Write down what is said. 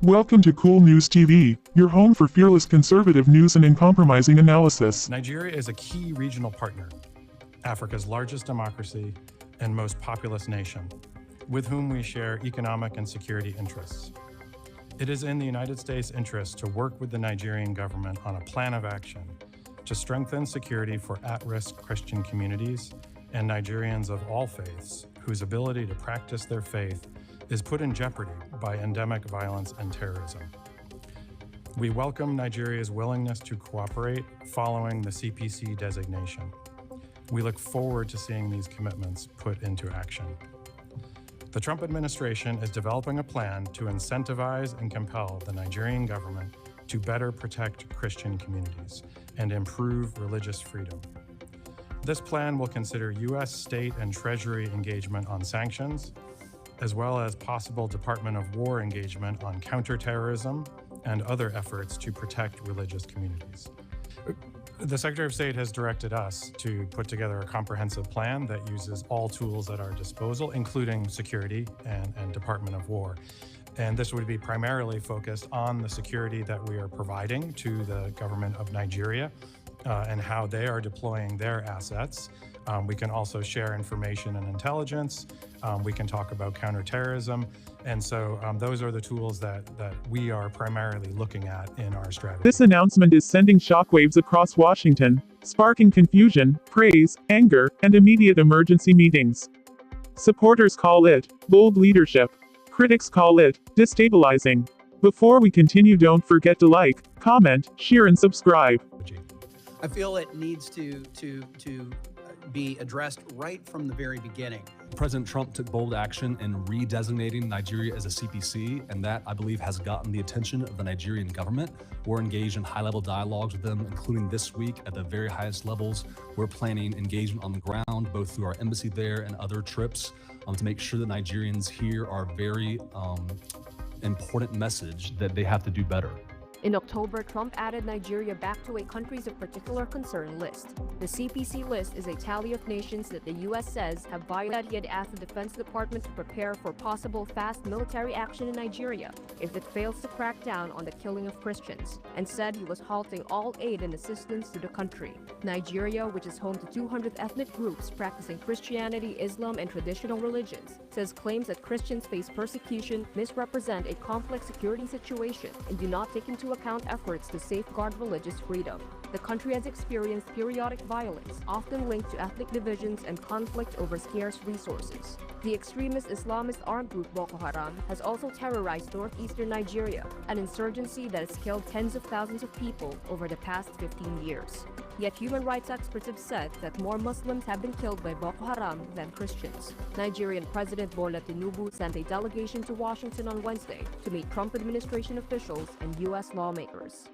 Welcome to Cool News TV, your home for fearless conservative news and uncompromising analysis. Nigeria is a key regional partner, Africa's largest democracy and most populous nation, with whom we share economic and security interests. It is in the United States' interest to work with the Nigerian government on a plan of action to strengthen security for at-risk Christian communities and Nigerians of all faiths whose ability to practice their faith is put in jeopardy by endemic violence and terrorism. We welcome Nigeria's willingness to cooperate following the CPC designation. We look forward to seeing these commitments put into action. The Trump administration is developing a plan to incentivize and compel the Nigerian government to better protect Christian communities and improve religious freedom. This plan will consider U.S. state and Treasury engagement on sanctions, as well as possible Department of War engagement on counterterrorism and other efforts to protect religious communities. The Secretary of State has directed us to put together a comprehensive plan that uses all tools at our disposal, including security and Department of War. And this would be primarily focused on the security that we are providing to the government of Nigeria and how they are deploying their assets. We can also share information and intelligence. We can talk about counterterrorism. And so those are the tools that we are primarily looking at in our strategy. This announcement is sending shockwaves across Washington, sparking confusion, praise, anger, and immediate emergency meetings. Supporters call it bold leadership. Critics call it destabilizing. Before we continue, don't forget to like, comment, share, and subscribe. I feel it needs to be addressed right from the very beginning. President Trump took bold action in redesignating Nigeria as a CPC, and that, I believe, has gotten the attention of the Nigerian government. We're engaged in high-level dialogues with them, including this week at the very highest levels. We're planning engagement on the ground, both through our embassy there and other trips, to make sure that Nigerians hear our very important message that they have to do better. In October, Trump added Nigeria back to a countries of particular concern list. The CPC list is a tally of nations that the U.S. says have violated. He had asked the Defense Department to prepare for possible fast military action in Nigeria if it fails to crack down on the killing of Christians, and said he was halting all aid and assistance to the country. Nigeria, which is home to 200 ethnic groups practicing Christianity, Islam, and traditional religions, says claims that Christians face persecution misrepresent a complex security situation and do not take into account efforts to safeguard religious freedom. The country has experienced periodic violence, often linked to ethnic divisions and conflict over scarce resources. The extremist Islamist armed group Boko Haram has also terrorized northeastern Nigeria, an insurgency that has killed tens of thousands of people over the past 15 years. Yet human rights experts have said that more Muslims have been killed by Boko Haram than Christians. Nigerian President Bola Tinubu sent a delegation to Washington on Wednesday to meet Trump administration officials and U.S. lawmakers.